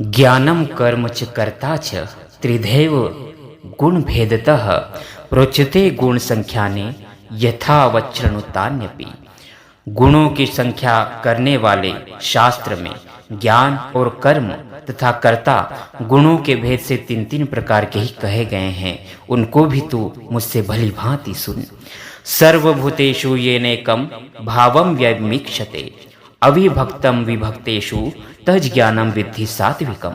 ज्ञानं कर्म च कर्ता च त्रिधैव गुणभेदतः प्रोच्यते गुण संख्याने यथावच्छृणुतान्यपि। गुणों की संख्या करने वाले शास्त्र में ज्ञान और कर्म तथा कर्ता गुणों के भेद से तीन तीन प्रकार के ही कहे गए हैं, उनको भी तू मुझसे भली भांति सुन। सर्वभूतेषु येनैकं भावं व्यमीक्षते अविभक्तम विभक्तेषु तज ज्ञानम विद्धि सात्विकम।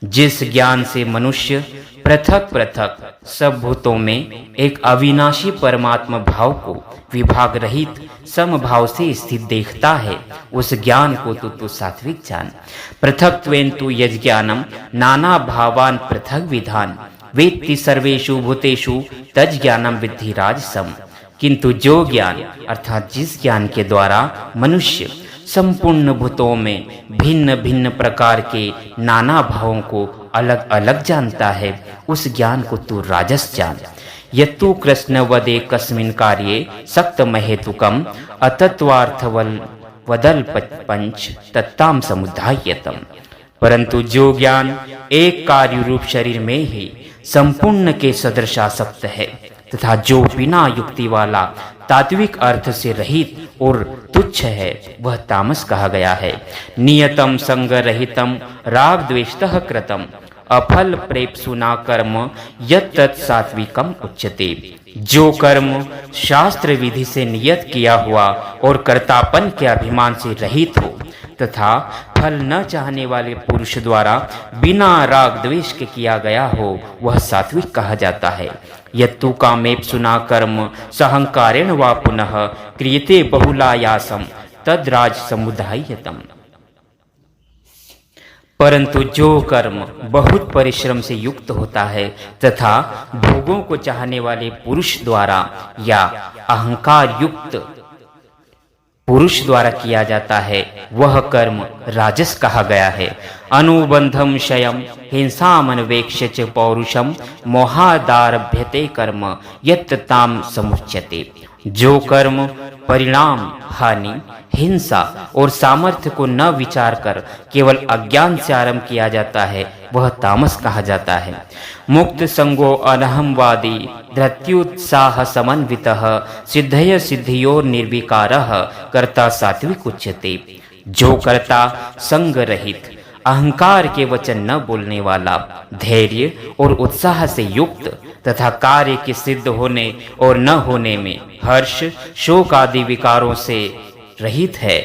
जिस ज्ञान से मनुष्य पृथक पृथक सब भूतों में एक अविनाशी परमात्मा भाव को विभाग रहित समभाव से स्थित देखता है, उस ज्ञान को तू सात्विक जान। पृथक्त्वेन तु यज्ञानम नाना भावान पृथक विधान वेत्ति सर्वेषु भूतेषु तज ज्ञानम विद्धि राजसम। किंतु जो ज्ञान अर्थात जिस ज्ञान के द्वारा मनुष्य संपूर्ण भूतों में भिन्न भिन्न प्रकार के नाना भावों को अलग अलग जानता है, उस ज्ञान को तू राजस जान। यत्तु कृष्ण वदे कस्मिन् कार्ये सक्तम हेतुकम अतत्वार्थवल वदल पंच तत्ताम समुदायतम। परंतु जो ज्ञान एक कार्य रूप शरीर में ही संपूर्ण के सदृशासक्त है तथा जो बिना युक्ति वाला तात्विक अर्थ से रहित और तुच्छ है, वह तामस कहा गया है। नियतम संग रहितम राग द्वेषतः कृतम अफल प्रेप्सुना कर्म यत् तत् सात्विकम उच्यते। जो कर्म शास्त्र विधि से नियत किया हुआ और कर्तापन के अभिमान से रहित हो तथा फल न चाहने वाले पुरुष द्वारा बिना राग द्वेष के किया गया हो, वह सात्विक कहा जाता है। यत्तु कामेप्सुना कर्म सहंकारेण वा पुनः क्रियते बहुलायासम तद्राज समुदायतम। परंतु जो कर्म बहुत परिश्रम से युक्त होता है तथा भोगों को चाहने वाले पुरुष द्वारा या अहंकार युक्त पुरुष द्वारा किया जाता है, वह कर्म राजस कहा गया है। अनुबंधम शयम हिंसामनवेक्ष्य च पौरुषम मोहादारभ्यते कर्म यत् ताम समुच्यते। जो कर्म परिणाम हानि हिंसा और सामर्थ्य को न विचार कर केवल अज्ञान से आरंभ किया जाता है, वह तामस कहा जाता है। मुक्त संगो अनहमवादी धृत्युत्साह समन्वितः सिद्धय सिद्धियोर निर्विकारः कर्ता सात्विक उच्यते। जो कर्ता संग रहित अहंकार के वचन न बोलने वाला धैर्य और उत्साह से युक्त तथा कार्य के सिद्ध होने और न होने में हर्ष शोक आदि विकारों से रहित है,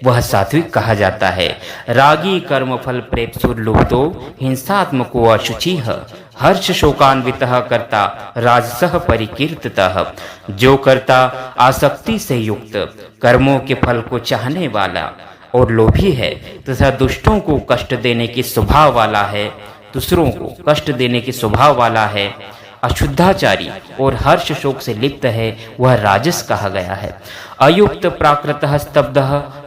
वह सात्विक कहा जाता है। रागी कर्म फल प्रेप्सुर्लुब्धो हिंसात्मको अशुचिः हर्ष शोकान्वितः कर्ता राजसः परिकीर्तितः। जो कर्ता आसक्ति से युक्त कर्मों के फल को चाहने वाला और लोभी है तथा दुष्टों को कष्ट देने की स्वभाव वाला है, दूसरों को कष्ट देने की स्वभाव वाला है, अशुद्धाचारी और हर्ष शोक से लिप्त है, वह राजस कहा गया है। अयुक्त प्राकृतः स्तब्धः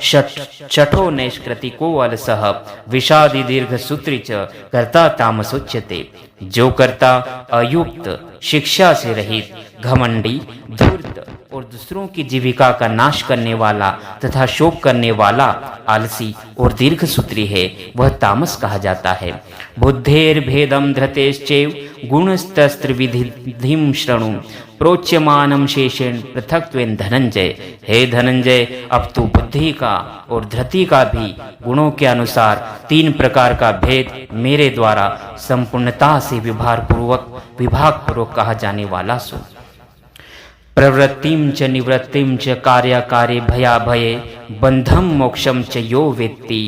शठो नैष्कृतिको अलसः विषादी दीर्घ सूत्री च कर्ता तामसोच्यते। जो कर्ता अयुक्त शिक्षा से रहित घमंडी धूर्त और दूसरों की जीविका का नाश करने वाला तथा शोक करने वाला आलसी और दीर्घ सूत्री है, वह तामस कहा जाता है। बुद्धेर भेदम धृतेश्चैव गुणस्तस्त्रिविधिं शृणु प्रोच्यमानम शेषेण पृथक्त्वेन धनंजय। हे धनंजय, अब तू बुद्धि का और धृति का भी गुणों के अनुसार तीन प्रकार का भेद मेरे द्वारा संपूर्णता से विभाग पूर्वक कहा जाने वाला सुन। प्रवृत्तिं च निवृत्तिं च कार्याकार्ये भयाभये बंधम मोक्षम च यो वेत्ति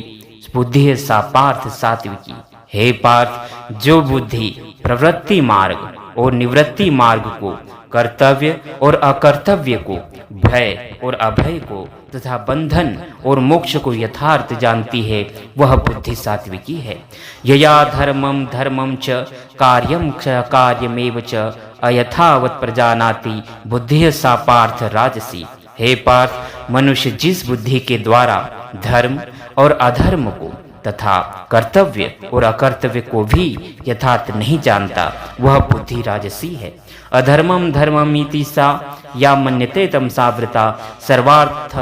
बुद्धि सा पार्थ सात्विकी। हे पार्थ, जो बुद्धि प्रवृत्ति मार्ग और निवृत्ति मार्ग को, कर्तव्य और अकर्तव्य को, भय और अभय को तथा बंधन और मोक्ष को यथार्थ जानती है, वह बुद्धि सात्विकी है। यया धर्मम धर्मम च कार्यम च कार्यमेव च अयथावत प्रजानाति बुद्धि सा पार्थ राजसी। हे पार्थ, मनुष्य जिस बुद्धि के द्वारा धर्म और अधर्म को तथा कर्तव्य और अकर्तव्य को भी यथार्थ नहीं जानता, वह बुद्धि राजसी है। अधर्मम धर्ममिति सा या मन्यते तम सावृता सर्वार्थ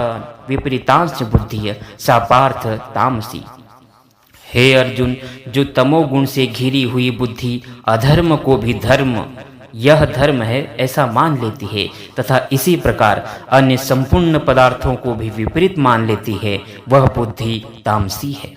विपरीतांश बुद्धि सा पार्थ तामसी। हे अर्जुन, जो तमोगुण से घिरी हुई बुद्धि अधर्म को भी धर्म, यह धर्म है ऐसा मान लेती है तथा इसी प्रकार अन्य संपूर्ण पदार्थों को भी विपरीत मान लेती है, वह बुद्धि तामसी है।